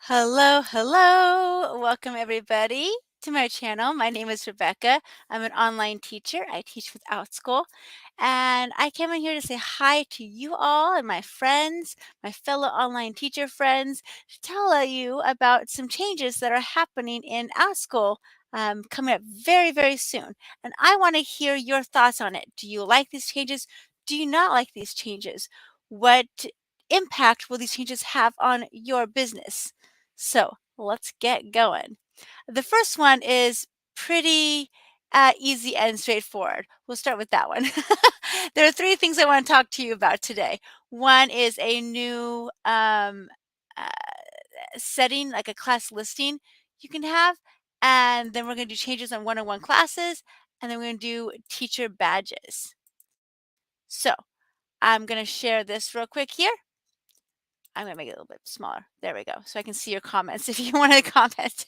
Hello, hello. Welcome everybody to my channel. My name is Rebecca. I'm an online teacher. I teach with Outschool, and I came in here to say hi to you all and my friends, my fellow online teacher friends, to tell you about some changes that are happening in Outschool coming up very, very soon. And I want to hear your thoughts on it. Do you like these changes? Do you not like these changes? What impact will these changes have on your business? So let's get going. The first one is pretty easy and straightforward. We'll start with that one. There are three things I want to talk to you about today. One is a new uh, setting, like a class listing you can have. And then we're going to do changes on one-on-one classes. And then we're going to do teacher badges. So I'm going to share this real quick here. I'm gonna make it a little bit smaller. There we go. So I can see your comments if you want to comment.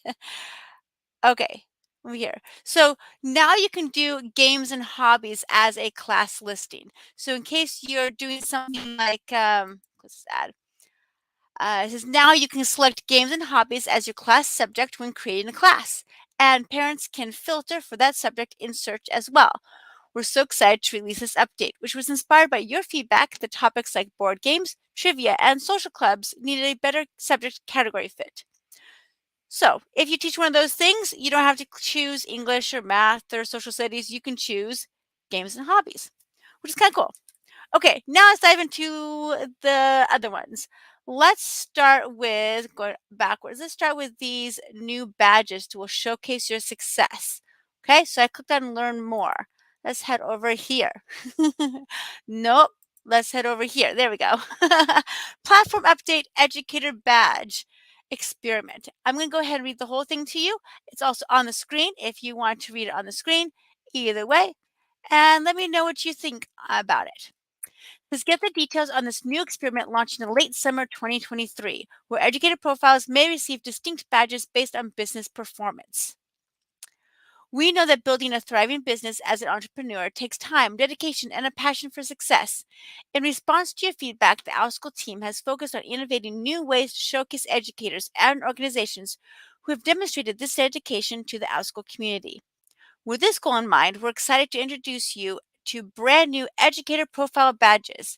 Okay, over here. So now you can do games and hobbies as a class listing. So in case you're doing something like, let's add, it says now you can select games and hobbies as your class subject when creating a class. And parents can filter for that subject in search as well. We're so excited to release this update, which was inspired by your feedback that topics like board games, trivia, and social clubs needed a better subject category fit. So if you teach one of those things, you don't have to choose English or math or social studies. You can choose games and hobbies, which is kind of cool. Okay, now let's dive into the other ones. Let's start with going backwards. Let's start with these new badges to will showcase your success. Okay, so I clicked on learn more. Let's head over here. Nope. Let's head over here. There we go. Platform update educator badge experiment. I'm going to go ahead and read the whole thing to you. It's also on the screen if you want to read it on the screen. Either way. And let me know what you think about it. Let's get the details on this new experiment launching in late summer 2023, where educator profiles may receive distinct badges based on business performance. We know that building a thriving business as an entrepreneur takes time, dedication, and a passion for success. In response to your feedback, the Outschool team has focused on innovating new ways to showcase educators and organizations who have demonstrated this dedication to the Outschool community. With this goal in mind, we're excited to introduce you to brand new educator profile badges.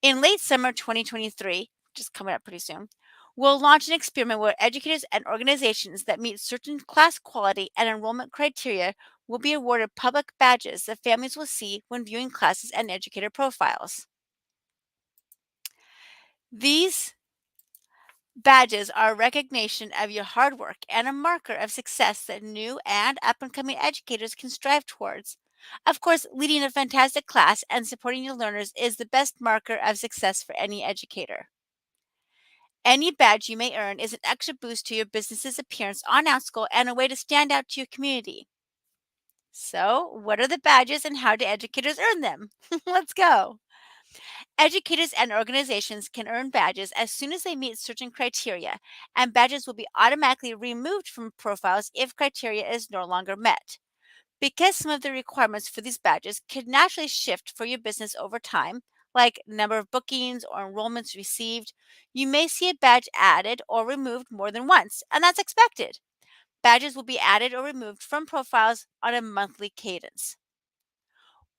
In late summer 2023, which is coming up pretty soon, we'll launch an experiment where educators and organizations that meet certain class quality and enrollment criteria will be awarded public badges that families will see when viewing classes and educator profiles. These badges are a recognition of your hard work and a marker of success that new and up-and-coming educators can strive towards. Of course, leading a fantastic class and supporting your learners is the best marker of success for any educator. Any badge you may earn is an extra boost to your business's appearance on Outschool and a way to stand out to your community. So, what are the badges and how do educators earn them? Let's go. Educators and organizations can earn badges as soon as they meet certain criteria, and badges will be automatically removed from profiles if criteria is no longer met. Because some of the requirements for these badges could naturally shift for your business over time, like number of bookings or enrollments received, you may see a badge added or removed more than once, and that's expected. Badges will be added or removed from profiles on a monthly cadence.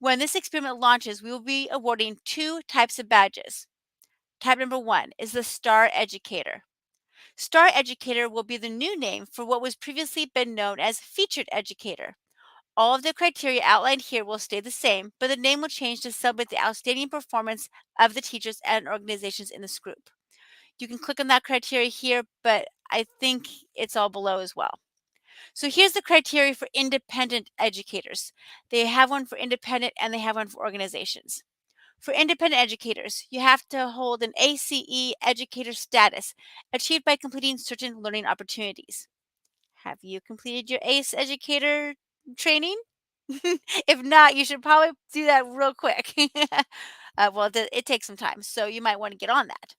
When this experiment launches, we will be awarding two types of badges. Type number one is the Star Educator. Star Educator will be the new name for what was previously been known as Featured Educator. All of the criteria outlined here will stay the same, but the name will change to celebrate the outstanding performance of the teachers and organizations in this group. You can click on that criteria here, but I think it's all below as well. So here's the criteria for independent educators. They have one for independent and they have one for organizations. For independent educators, you have to hold an ACE educator status achieved by completing certain learning opportunities. Have you completed your ACE educator training? If not, you should probably do that real quick. Well, it takes some time, so you might want to get on that.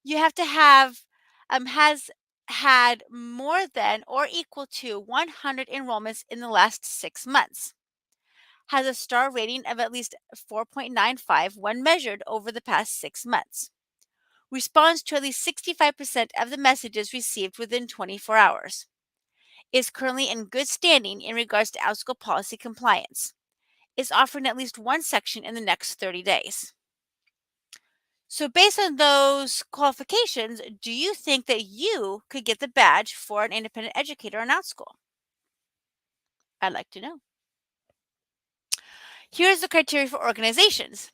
You have to have has had more than or equal to 100 enrollments in the last 6 months. Has a star rating of at least 4.95 when measured over the past 6 months. responds to at least 65% of the messages received within 24 hours, is currently in good standing in regards to Outschool policy compliance, is offering at least one section in the next 30 days. So based on those qualifications, do you think that you could get the badge for an independent educator in Outschool? I'd like to know. Here's the criteria for organizations.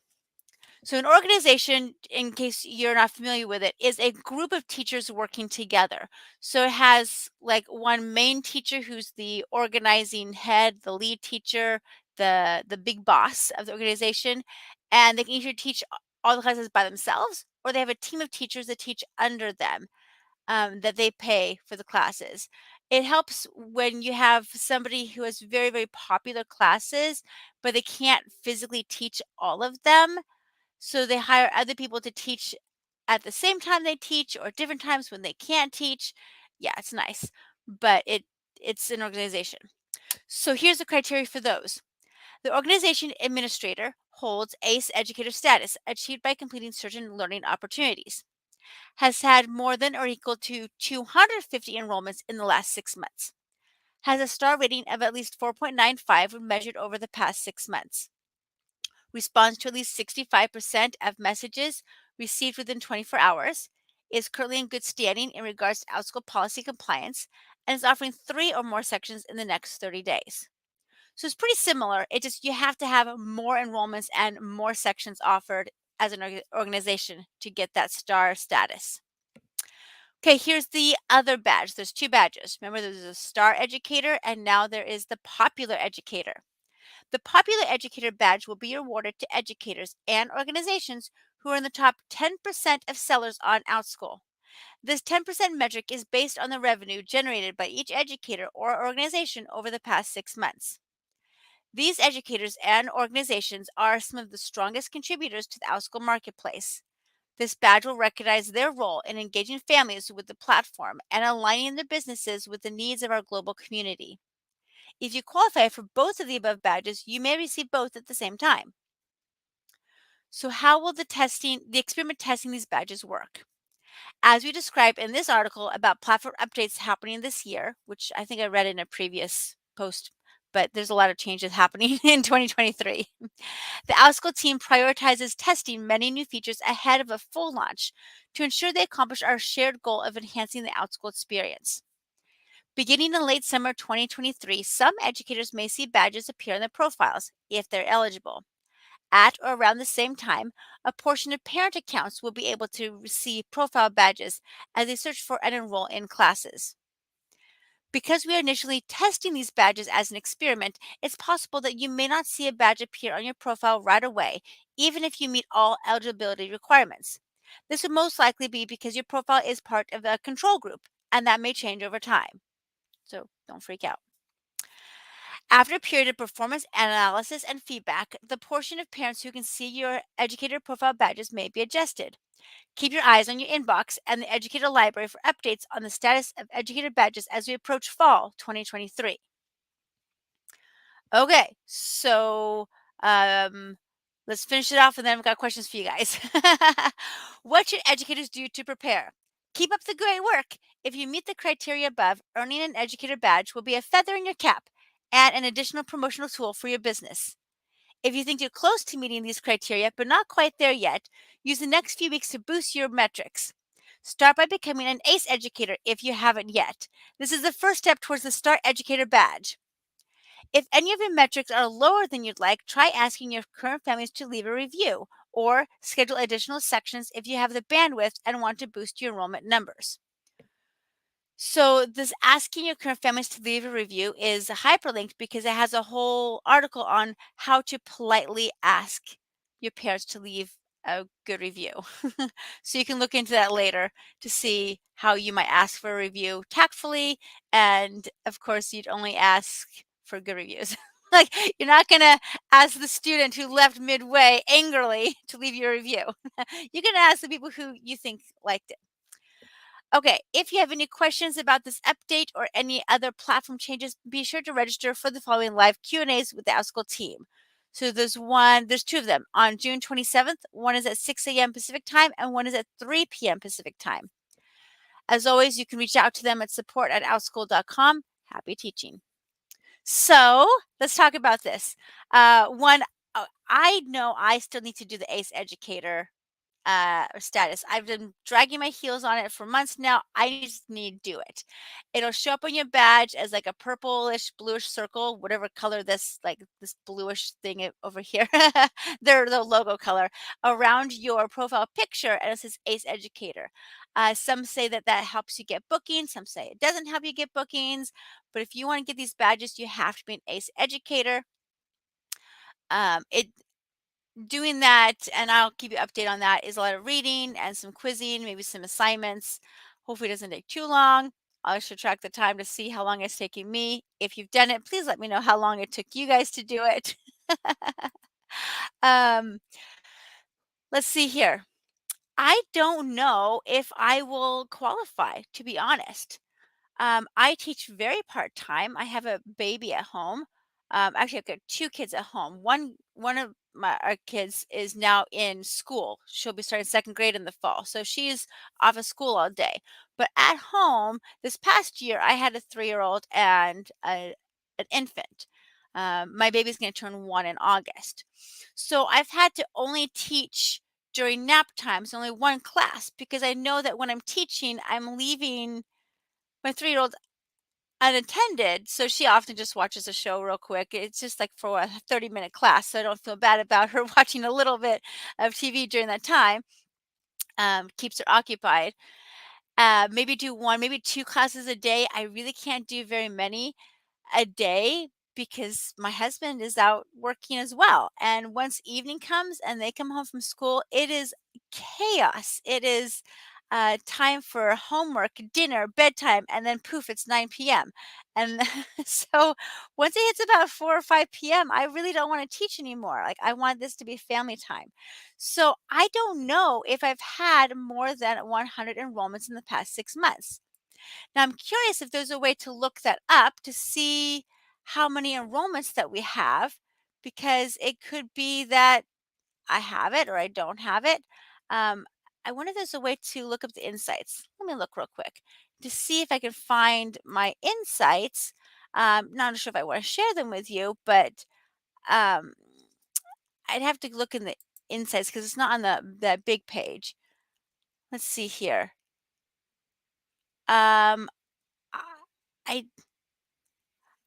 So an organization, in case you're not familiar with it, is a group of teachers working together. So it has like one main teacher who's the organizing head, the lead teacher, the big boss of the organization, and they can either teach all the classes by themselves, or they have a team of teachers that teach under them, that they pay for the classes. It helps when you have somebody who has very, very popular classes, but they can't physically teach all of them, so they hire other people to teach at the same time they teach or different times when they can't teach. Yeah, it's nice, but it's an organization. So here's the criteria for those. The organization administrator holds ACE educator status achieved by completing certain learning opportunities, has had more than or equal to 250 enrollments in the last 6 months, has a star rating of at least 4.95 when measured over the past 6 months, responds to at least 65% of messages received within 24 hours, is currently in good standing in regards to Outschool policy compliance, and is offering 3 or more sections in the next 30 days. So it's pretty similar. It just you have to have more enrollments and more sections offered as an organization to get that star status. Okay, here's the other badge. There's 2 badges. Remember, there's a star educator and now there is the popular educator. The Popular Educator Badge will be awarded to educators and organizations who are in the top 10% of sellers on Outschool. This 10% metric is based on the revenue generated by each educator or organization over the past 6 months. These educators and organizations are some of the strongest contributors to the Outschool marketplace. This badge will recognize their role in engaging families with the platform and aligning their businesses with the needs of our global community. If you qualify for both of the above badges, you may receive both at the same time. So how will the experiment testing these badges work? As we described in this article about platform updates happening this year, which I think I read in a previous post, but there's a lot of changes happening in 2023. The Outschool team prioritizes testing many new features ahead of a full launch to ensure they accomplish our shared goal of enhancing the Outschool experience. Beginning in late summer 2023, some educators may see badges appear in their profiles if they're eligible. At or around the same time, a portion of parent accounts will be able to receive profile badges as they search for and enroll in classes. Because we are initially testing these badges as an experiment, it's possible that you may not see a badge appear on your profile right away, even if you meet all eligibility requirements. This would most likely be because your profile is part of a control group, and that may change over time. So don't freak out. After a period of performance analysis and feedback, the portion of parents who can see your educator profile badges may be adjusted. Keep your eyes on your inbox and the educator library for updates on the status of educator badges as we approach fall 2023. Okay, so um, let's finish it off and then I've got questions for you guys. What should educators do to prepare? Keep up the great work. If you meet the criteria above, earning an educator badge will be a feather in your cap and an additional promotional tool for your business. If you think you're close to meeting these criteria but not quite there yet, use the next few weeks to boost your metrics. Start by becoming an ACE educator if you haven't yet. This is the first step towards the Start Educator badge. If any of your metrics are lower than you'd like, try asking your current families to leave a review or schedule additional sections if you have the bandwidth and want to boost your enrollment numbers. So this asking your current families to leave a review is hyperlinked because it has a whole article on how to politely ask your parents to leave a good review. So you can look into that later to see how you might ask for a review tactfully. And of course, you'd only ask for good reviews. Like you're not going to ask the student who left midway angrily to leave your review. You're going to ask the people who you think liked it. Okay, if you have any questions about this update or any other platform changes, be sure to register for the following live Q&As with the Outschool team. So there's two of them. On June 27th, one is at 6 a.m. Pacific time and one is at 3 p.m. Pacific time. As always, you can reach out to them at support@outschool.com. Happy teaching. So let's talk about this. One, I know I still need to do the ACE educator status. I've been dragging my heels on it for months now. I just need to do it. It'll show up on your badge as like a purplish, bluish circle, whatever color this bluish thing over here. They're the logo color around your profile picture, and it says ACE Educator. Some say that that helps you get bookings. Some say it doesn't help you get bookings. But if you want to get these badges, you have to be an ACE Educator. It doing that, and I'll keep you updated on that, is a lot of reading and some quizzing, maybe some assignments. Hopefully it doesn't take too long. I should track the time to see how long it's taking me. If you've done it, please let me know how long it took you guys to do it. um, let's see here. I don't know if I will qualify, to be honest. I teach very part time. I have a baby at home. Actually, I've got two kids at home. One of my our kids is now in school. She'll be starting second grade in the fall, so she's off of school all day. But at home, this past year, I had a 3-year-old and an infant. My baby's going to turn 1 in August, so I've had to only teach during nap times, only one class, because I know that when I'm teaching, I'm leaving my 3-year-old unattended, so she often just watches a show real quick. It's just like for a 30-minute class, so I don't feel bad about her watching a little bit of TV during that time. Keeps her occupied. Maybe do one, maybe two classes a day. I really can't do very many a day because my husband is out working as well. And once evening comes and they come home from school, it is chaos. It is time for homework, dinner, bedtime, and then poof, it's 9 p.m. And so once it hits about 4 or 5 p.m., I really don't want to teach anymore. Like, I want this to be family time. So I don't know if I've had more than 100 enrollments in the past 6 months. Now, I'm curious if there's a way to look that up to see how many enrollments that we have, because it could be that I have it or I don't have it. Um, I wonder if there's a way to look up the insights. Let me look real quick to see if I can find my insights. Not sure if I want to share them with you, but um, I'd have to look in the insights because it's not on that big page. Let's see here. Um, I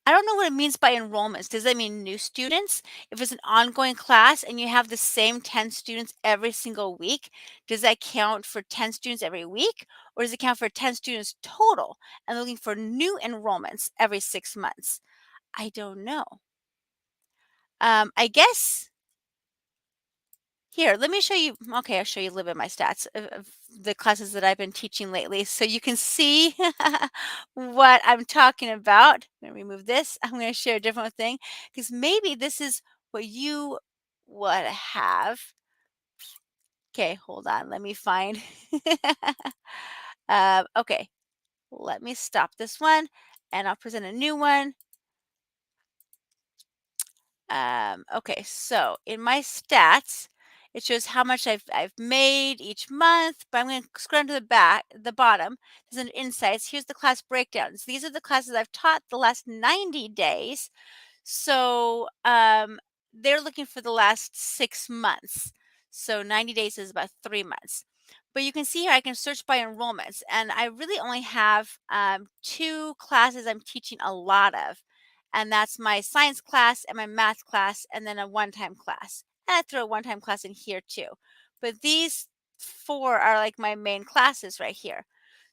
I don't know what it means by enrollments. Does that mean new students? If it's an ongoing class and you have the same 10 students every single week, does that count for 10 students every week? Or does it count for 10 students total and looking for new enrollments every 6 months? I don't know. I guess here, let me show you. Okay, I'll show you a little bit of my stats of the classes that I've been teaching lately so you can see what I'm talking about. I'm going to remove this. I'm going to share a different thing because maybe this is what you would have. Okay, hold on. Let me find. Okay, let me stop this one and I'll present a new one. Okay, so in my stats, it shows how much I've made each month, but I'm going to scroll down to the bottom. There's an insights. Here's the class breakdowns. These are the classes I've taught the last 90 days. So they're looking for the last 6 months. So 90 days is about 3 months. But you can see here I can search by enrollments, and I really only have two classes I'm teaching a lot of, and that's my science class and my math class, and then a one-time class. And I throw a one-time class in here too. But these four are like my main classes right here.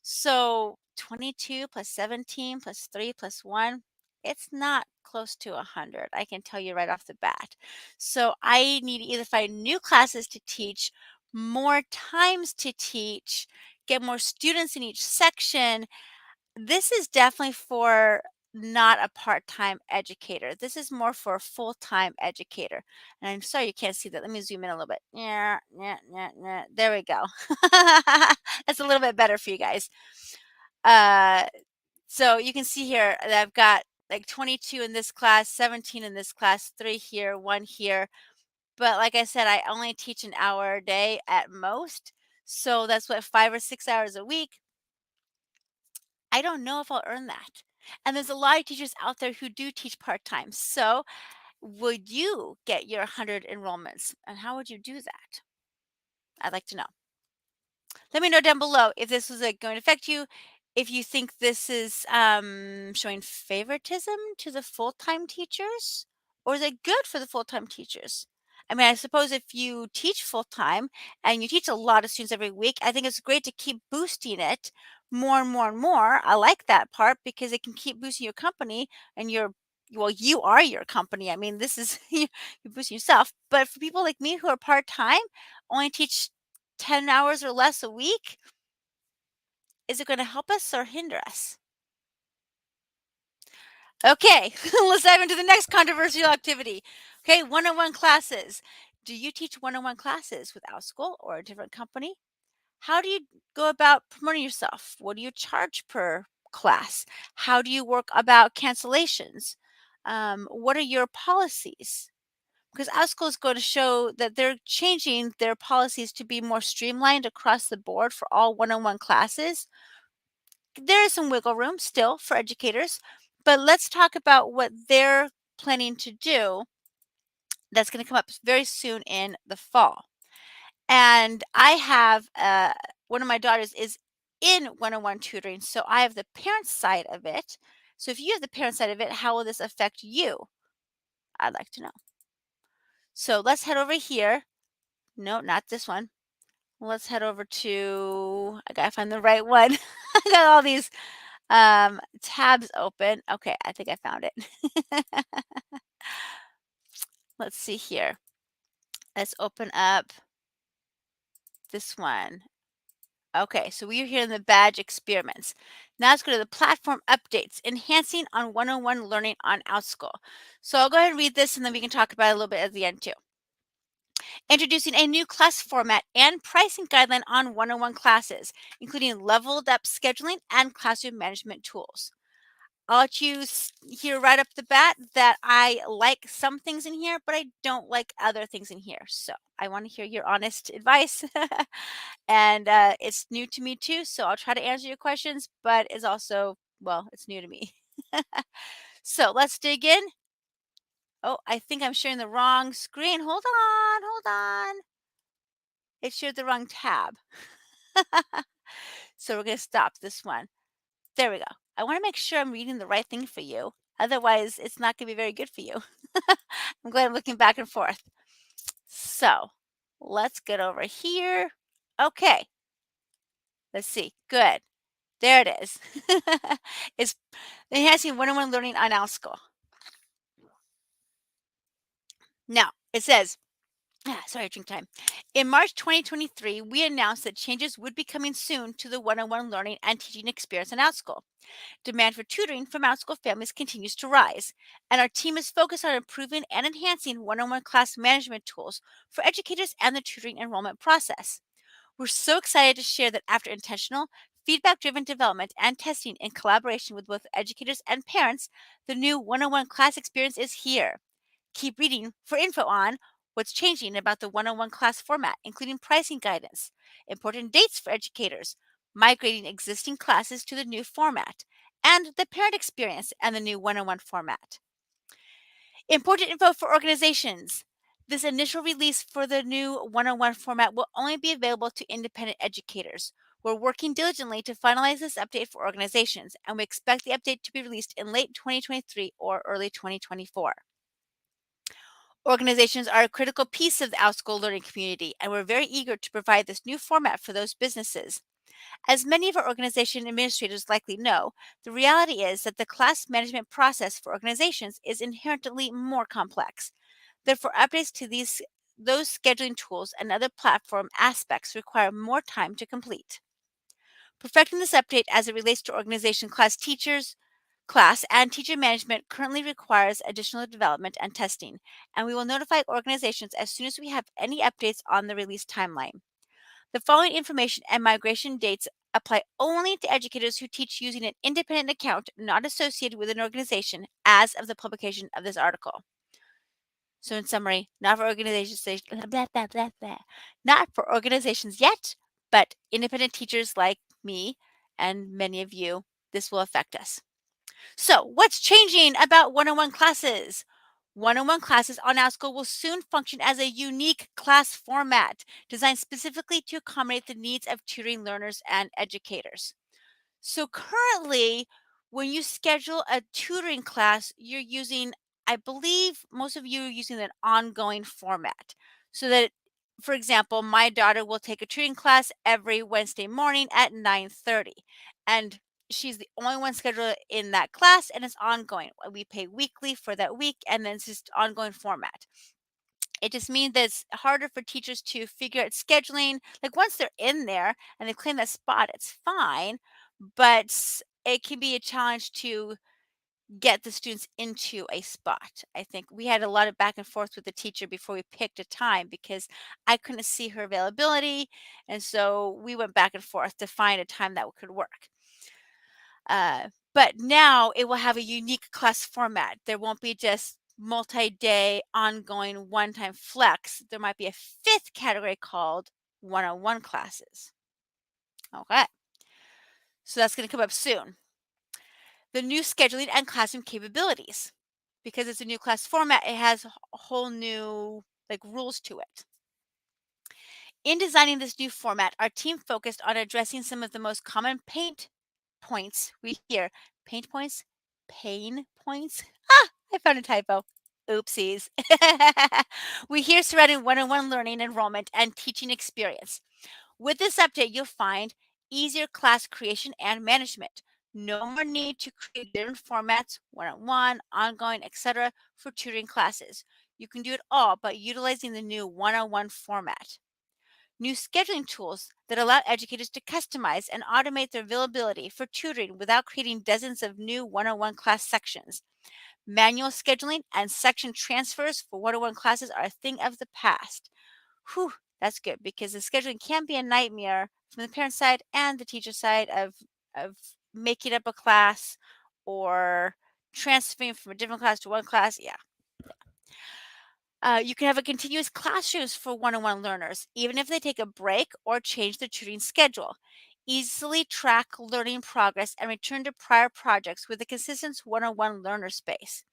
So 22 plus 17 plus 3 plus 1, it's not close to 100. I can tell you right off the bat. So I need to either find new classes to teach, more times to teach, get more students in each section. This is definitely for not a part-time educator. This is more for a full-time educator. And I'm sorry you can't see that. Let me zoom in a little bit. Yeah, yeah, yeah, yeah. There we go. That's a little bit better for you guys. Uh, so you can see here that I've got like 22 in this class, 17 in this class, 3 here, 1 here. But like I said, I only teach an hour a day at most. So that's what, 5 or 6 hours a week. I don't know if I'll earn that. And there's a lot of teachers out there who do teach part-time. So would you get your 100 enrollments? And how would you do that? I'd like to know. Let me know down below if this was going to affect you, if you think this is showing favoritism to the full-time teachers, or is it good for the full-time teachers? I mean, I suppose if you teach full-time and you teach a lot of students every week, I think it's great to keep boosting it more and more and more. I like that part because it can keep boosting your company and well, you are your company. I mean, this is you're boosting yourself. But for people like me who are part-time, only teach 10 hours or less a week, is it going to help us or hinder us? Okay, let's dive into the next controversial activity. Okay, one-on-one classes. Do you teach one-on-one classes with Outschool or a different company? How do you go about promoting yourself? What do you charge per class? How do you work about cancellations? What are your policies? Because Outschool is going to show that they're changing their policies to be more streamlined across the board for all one-on-one classes. There is some wiggle room still for educators, but let's talk about what they're planning to do that's going to come up very soon in the fall. And I have one of my daughters is in one-on-one tutoring, so I have the parent side of it. So if you have the parent side of it, how will this affect you? I'd like to know. So let's head over here. No, not this one. Let's head over to, I gotta find the right one. I got all these tabs open. Okay, I think I found it. Let's see here. Let's open up this one. Okay, so we are here in the badge experiments. Now let's go to the platform updates, enhancing on one-on-one learning on Outschool. So I'll go ahead and read this and then we can talk about it a little bit at the end too. Introducing a new class format and pricing guideline on one-on-one classes, including leveled up scheduling and classroom management tools. I'll let you hear right up the bat that I like some things in here, but I don't like other things in here. So I want to hear your honest advice. And it's new to me too. So I'll try to answer your questions, but it's also, well, it's new to me. So let's dig in. Oh, I think I'm sharing the wrong screen. Hold on. It shared the wrong tab. So we're going to stop this one. There we go. I want to make sure I'm reading the right thing for you. Otherwise, it's not going to be very good for you. I'm glad I'm looking back and forth. So let's get over here. Okay. Let's see. Good. There it is. It's enhancing one-on-one learning on Outschool. Now, it says, sorry, drink time. In March 2023, we announced that changes would be coming soon to the one-on-one learning and teaching experience in Outschool. Demand for tutoring from Outschool families continues to rise, and our team is focused on improving and enhancing one-on-one class management tools for educators and the tutoring enrollment process. We're so excited to share that after intentional, feedback-driven development and testing in collaboration with both educators and parents, the new one-on-one class experience is here. Keep reading for info on what's changing about the one-on-one class format, including pricing guidance, important dates for educators, migrating existing classes to the new format, and the parent experience and the new one-on-one format. Important info for organizations. This initial release for the new one-on-one format will only be available to independent educators. We're working diligently to finalize this update for organizations, and we expect the update to be released in late 2023 or early 2024. Organizations are a critical piece of the Outschool learning community, and we're very eager to provide this new format for those businesses. As many of our organization administrators likely know, the reality is that the class management process for organizations is inherently more complex. Therefore, updates to those scheduling tools and other platform aspects require more time to complete. Perfecting this update as it relates to organization class and teacher management currently requires additional development and testing, and we will notify organizations as soon as we have any updates on the release timeline. The following information and migration dates apply only to educators who teach using an independent account not associated with an organization as of the publication of this article. So in summary, not for organizations, blah, blah, blah, blah. Not for organizations yet, but independent teachers like me and many of you, this will affect us. So what's changing about one-on-one classes? One-on-one classes on Outschool will soon function as a unique class format designed specifically to accommodate the needs of tutoring learners and educators. So currently, when you schedule a tutoring class, you're using, I believe most of you are using an ongoing format. So that, for example, my daughter will take a tutoring class every Wednesday morning at 9:30. And she's the only one scheduled in that class and it's ongoing. We pay weekly for that week and then it's just ongoing format. It just means that it's harder for teachers to figure out scheduling. Like once they're in there and they claim that spot, it's fine, but it can be a challenge to get the students into a spot. I think we had a lot of back and forth with the teacher before we picked a time because I couldn't see her availability. And so we went back and forth to find a time that could work. But now it will have a unique class format. There won't be just multi-day, ongoing, one-time flex. There might be a fifth category called one-on-one classes. Okay, so that's going to come up soon. The new scheduling and classroom capabilities. Because it's a new class format, it has a whole new rules to it. In designing this new format, our team focused on addressing some of the most common pain points we hear. Pain points? Pain points? Ah, I found a typo. Oopsies. We hear surrounding one-on-one learning, enrollment, and teaching experience. With this update, you'll find easier class creation and management. No more need to create different formats, one-on-one, ongoing, etc., for tutoring classes. You can do it all by utilizing the new one-on-one format. New scheduling tools that allow educators to customize and automate their availability for tutoring without creating dozens of new one-on-one class sections. Manual scheduling and section transfers for one-on-one classes are a thing of the past. Whew, that's good because the scheduling can be a nightmare from the parent side and the teacher side of making up a class or transferring from a different class to one class. Yeah. You can have a continuous classrooms for one-on-one learners, even if they take a break or change their tutoring schedule. Easily track learning progress and return to prior projects with a consistent one-on-one learner space.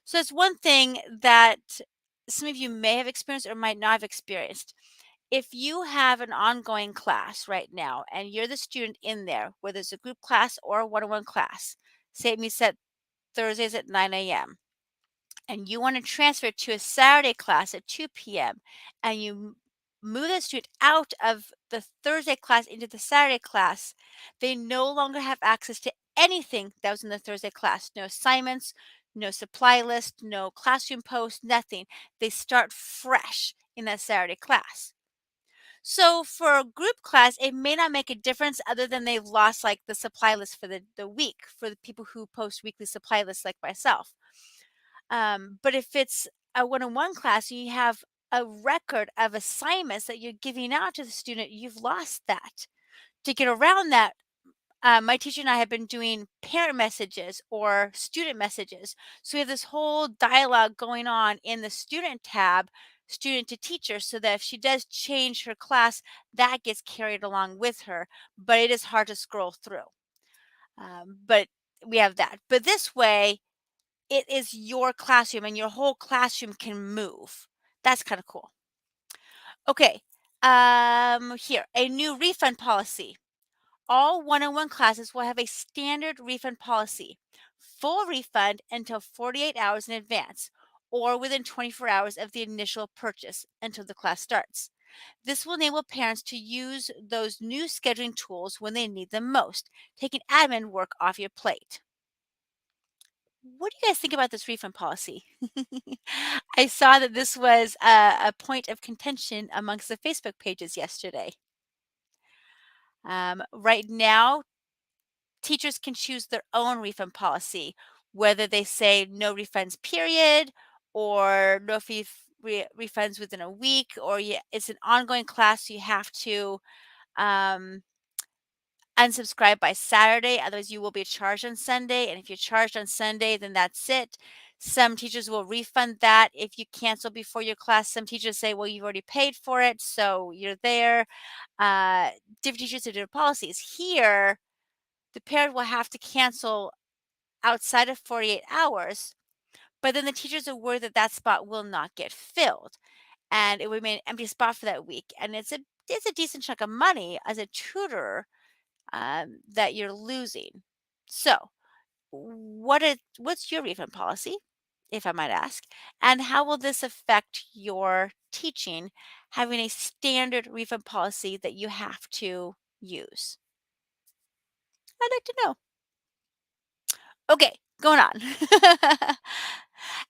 So it's one thing that some of you may have experienced or might not have experienced. If you have an ongoing class right now and you're the student in there, whether it's a group class or a one-on-one class, say it meets at Thursdays at 9 a.m., and you want to transfer to a Saturday class at 2 p.m. and you move the student out of the Thursday class into the Saturday class, they no longer have access to anything that was in the Thursday class. No assignments, no supply list, no classroom post, nothing. They start fresh in that Saturday class. So for a group class, it may not make a difference other than they've lost the supply list for the week for the people who post weekly supply lists like myself. But if it's a one-on-one class and you have a record of assignments that you're giving out to the student, you've lost that. To get around that, my teacher and I have been doing parent messages or student messages. So we have this whole dialogue going on in the student tab, student to teacher, so that if she does change her class, that gets carried along with her. But it is hard to scroll through. But we have that. But this way, it is your classroom and your whole classroom can move. That's kind of cool. Okay. Here, a new refund policy. All one-on-one classes will have a standard refund policy. Full refund until 48 hours in advance or within 24 hours of the initial purchase until the class starts. This will enable parents to use those new scheduling tools when they need them most, taking admin work off your plate. What do you guys think about this refund policy? I saw that this was a point of contention amongst the Facebook pages yesterday. Right now, teachers can choose their own refund policy, whether they say no refunds period or no fee refunds within a week, or it's an ongoing class, so you have to um, unsubscribe by Saturday, otherwise you will be charged on Sunday, and if you're charged on Sunday, then that's it. Some teachers will refund that if you cancel before your class. Some teachers say, well, you've already paid for it, so you're there. Uh, Different teachers have different policies. Here, the parent will have to cancel outside of 48 hours, but then the teachers are worried that that spot will not get filled and it would remain an empty spot for that week. And it's a decent chunk of money as a tutor that you're losing. So, what's your refund policy, if I might ask, and how will this affect your teaching? Having a standard refund policy that you have to use. I'd like to know. Okay, going on.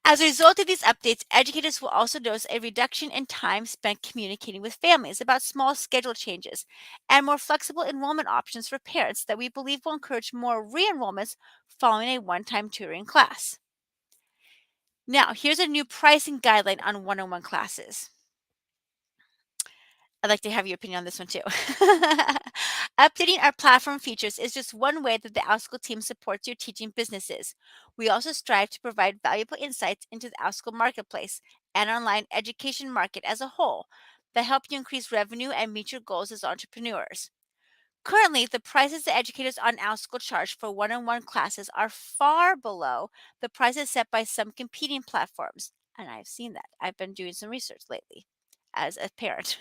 As a result of these updates, educators will also notice a reduction in time spent communicating with families about small schedule changes and more flexible enrollment options for parents that we believe will encourage more re-enrollments following a one-time tutoring class. Now, here's a new pricing guideline on one-on-one classes. I'd like to have your opinion on this one too. Updating our platform features is just one way that the Outschool team supports your teaching businesses. We also strive to provide valuable insights into the Outschool marketplace and online education market as a whole that help you increase revenue and meet your goals as entrepreneurs. Currently, the prices that educators on Outschool charge for one-on-one classes are far below the prices set by some competing platforms. And I've seen that. I've been doing some research lately as a parent.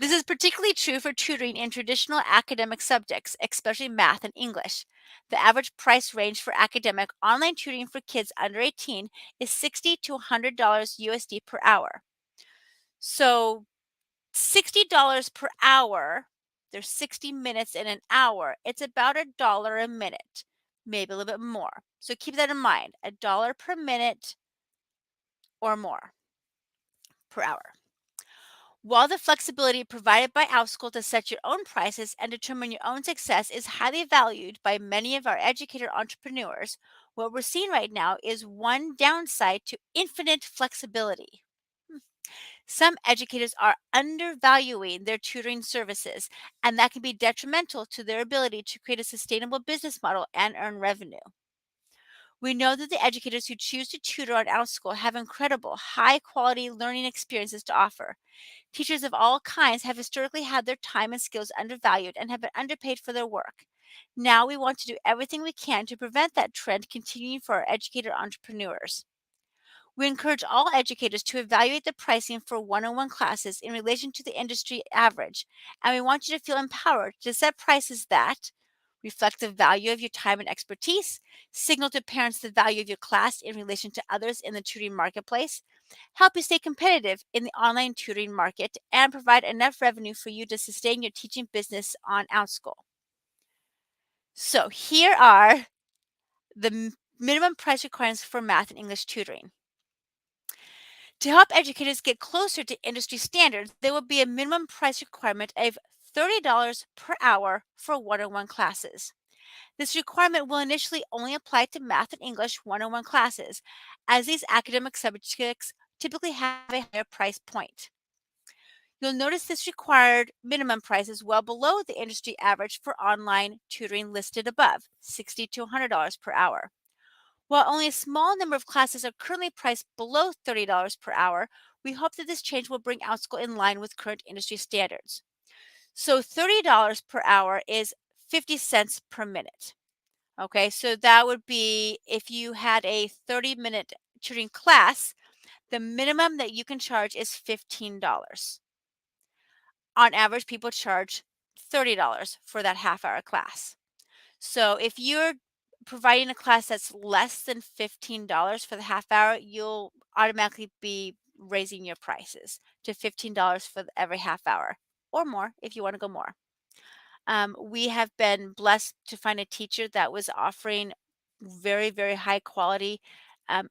This is particularly true for tutoring in traditional academic subjects, especially math and English. The average price range for academic online tutoring for kids under 18 is $60 to $100 USD per hour. So $60 per hour, there's 60 minutes in an hour. It's about $1 a minute, maybe a little bit more. So keep that in mind, $1 per minute or more per hour. While the flexibility provided by Outschool to set your own prices and determine your own success is highly valued by many of our educator entrepreneurs, what we're seeing right now is one downside to infinite flexibility. Some educators are undervaluing their tutoring services, and that can be detrimental to their ability to create a sustainable business model and earn revenue. We know that the educators who choose to tutor on Outschool have incredible, high quality learning experiences to offer. Teachers of all kinds have historically had their time and skills undervalued and have been underpaid for their work. Now we want to do everything we can to prevent that trend continuing for our educator entrepreneurs. We encourage all educators to evaluate the pricing for one-on-one classes in relation to the industry average, and we want you to feel empowered to set prices that reflect the value of your time and expertise, signal to parents the value of your class in relation to others in the tutoring marketplace, help you stay competitive in the online tutoring market, and provide enough revenue for you to sustain your teaching business on Outschool. So here are the minimum price requirements for math and English tutoring. To help educators get closer to industry standards, there will be a minimum price requirement of $30 per hour for one-on-one classes. This requirement will initially only apply to math and English one-on-one classes, as these academic subjects typically have a higher price point. You'll notice this required minimum price is well below the industry average for online tutoring listed above, $60 to $100 per hour. While only a small number of classes are currently priced below $30 per hour, we hope that this change will bring Outschool in line with current industry standards. So $30 per hour is 50 cents per minute. Okay, so that would be if you had a 30-minute tutoring class, the minimum that you can charge is $15. On average, people charge $30 for that half-hour class. So if you're providing a class that's less than $15 for the half hour, you'll automatically be raising your prices to $15 for every half hour or more if you want to go more. We have been blessed to find a teacher that was offering very, very high quality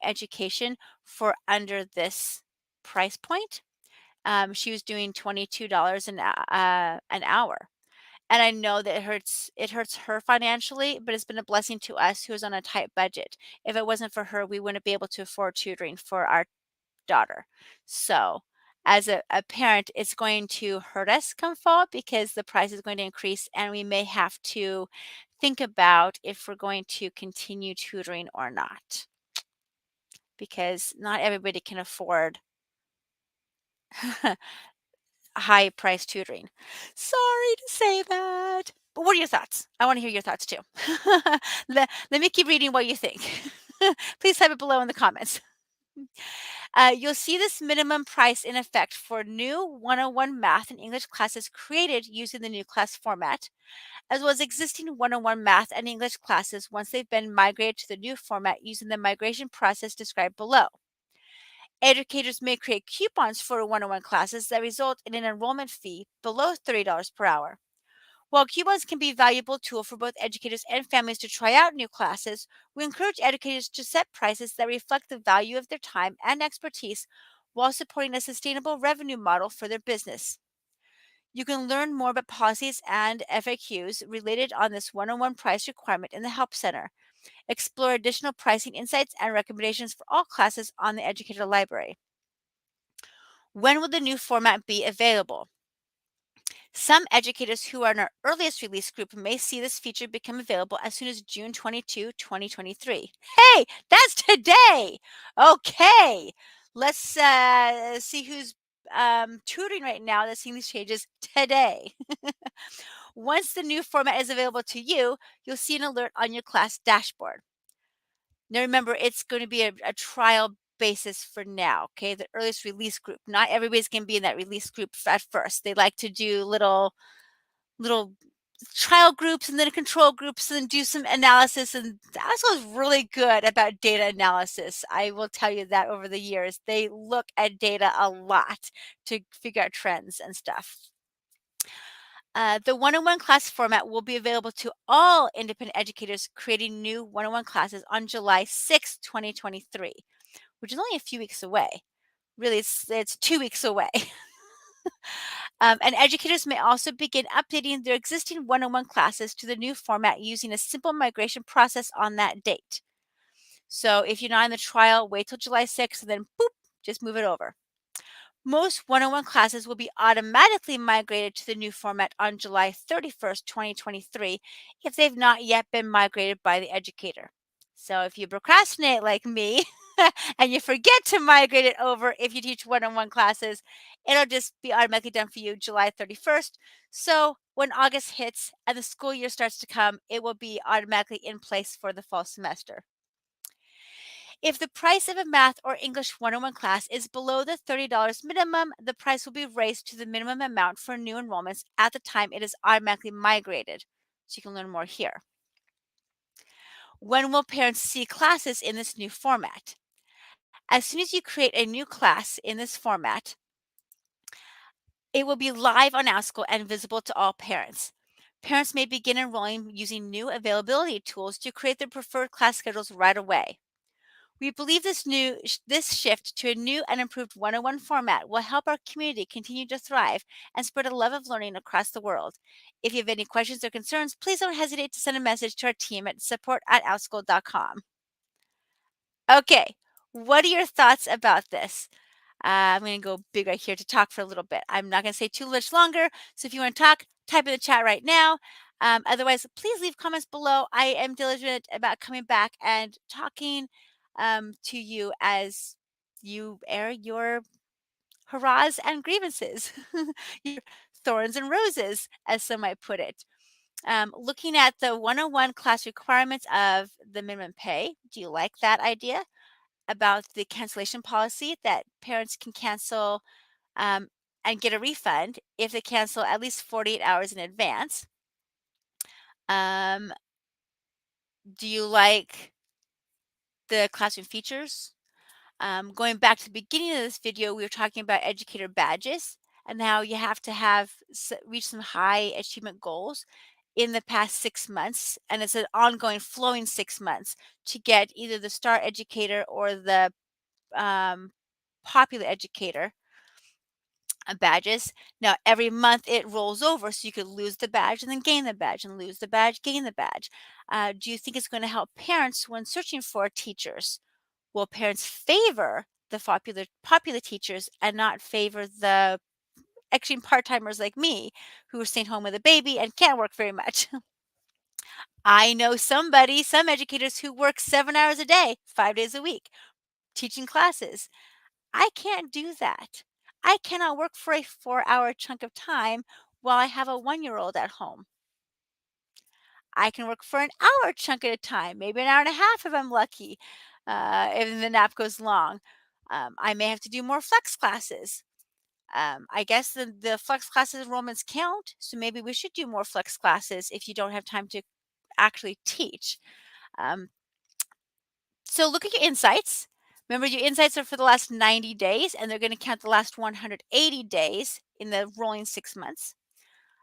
education for under this price point. She was doing $22 an hour. And I know that it hurts her financially, but it's been a blessing to us who is on a tight budget. If it wasn't for her, we wouldn't be able to afford tutoring for our daughter. So, as a parent, it's going to hurt us come fall because the price is going to increase and we may have to think about if we're going to continue tutoring or not because not everybody can afford high price tutoring. Sorry to say that. But what are your thoughts? I want to hear your thoughts too. Let me keep reading what you think. Please type it below in the comments. You'll see this minimum price in effect for new 101 math and English classes created using the new class format, as well as existing 101 math and English classes once they've been migrated to the new format using the migration process described below. Educators may create coupons for 101 classes that result in an enrollment fee below $30 per hour. While coupons can be a valuable tool for both educators and families to try out new classes, we encourage educators to set prices that reflect the value of their time and expertise while supporting a sustainable revenue model for their business. You can learn more about policies and FAQs related on this one-on-one price requirement in the Help Center. Explore additional pricing insights and recommendations for all classes on the Educator Library. When will the new format be available? Some educators who are in our earliest release group may see this feature become available as soon as June 22, 2023. Hey, that's today. Okay, let's see who's tutoring right now that's seeing these changes today. Once the new format is available to you, you'll see an alert on your class dashboard. Now remember, it's going to be a trial basis for now, okay? The earliest release group. Not everybody's going to be in that release group at first. They like to do little trial groups and then control groups and then do some analysis. And that's what's really good about data analysis. I will tell you that over the years, they look at data a lot to figure out trends and stuff. The one-on-one class format will be available to all independent educators creating new one-on-one classes on July 6, 2023, which is only a few weeks away. Really, it's 2 weeks away. And educators may also begin updating their existing one-on-one classes to the new format using a simple migration process on that date. So if you're not in the trial, wait till July 6th and then boop, just move it over. Most one-on-one classes will be automatically migrated to the new format on July 31st, 2023, if they've not yet been migrated by the educator. So if you procrastinate like me and you forget to migrate it over if you teach one-on-one classes, it'll just be automatically done for you July 31st. So when August hits and the school year starts to come, it will be automatically in place for the fall semester. If the price of a math or English one-on-one class is below the $30 minimum, the price will be raised to the minimum amount for new enrollments at the time it is automatically migrated. So you can learn more here. When will parents see classes in this new format? As soon as you create a new class in this format, it will be live on Outschool and visible to all parents. Parents may begin enrolling using new availability tools to create their preferred class schedules right away. We believe this shift to a new and improved one-on-one format will help our community continue to thrive and spread a love of learning across the world. If you have any questions or concerns, please don't hesitate to send a message to our team at support@outschool.com. Okay, what are your thoughts about this? I'm going to go big right here to talk for a little bit. I'm not going to say too much longer. So if you want to talk, type in the chat right now. Otherwise, please leave comments below. I am diligent about coming back and talking to you as you air your hurrahs and grievances, your thorns and roses, as some might put it. Looking at the 101 class requirements of the minimum pay, do you like that idea? About the cancellation policy that parents can cancel and get a refund if they cancel at least 48 hours in advance. Um, do you like the classroom features? Going back to the beginning of this video, we were talking about educator badges and how you have to have reach some high achievement goals in the past 6 months, and it's an ongoing flowing 6 months to get either the star educator or the um, popular educator badges. Now, every month it rolls over, so you could lose the badge and then gain the badge and lose the badge, gain the badge. Do you think it's going to help parents when searching for teachers? Will parents favor the popular teachers and not favor the extreme part-timers like me who are staying home with a baby and can't work very much. I know some educators who work 7 hours a day, 5 days a week, teaching classes. I can't do that. I cannot work for a 4-hour chunk of time while I have a 1-year-old at home. I can work for an hour chunk at a time, maybe an hour and a half if I'm lucky, if the nap goes long. I may have to do more flex classes. I guess the flex classes enrollments count, so maybe we should do more flex classes if you don't have time to actually teach. Um, so look at your insights. Remember, your insights are for the last 90 days, and they're going to count the last 180 days in the rolling 6 months.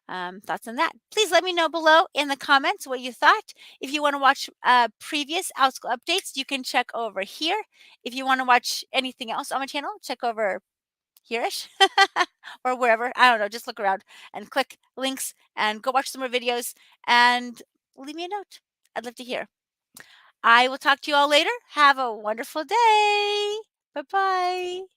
Thoughts on that? Please let me know below in the comments what you thought. If you want to watch previous Outschool updates, you can check over here. If you want to watch anything else on my channel, check over here-ish or wherever. I don't know. Just look around and click links and go watch some more videos and leave me a note. I'd love to hear. I will talk to you all later. Have a wonderful day. Bye-bye.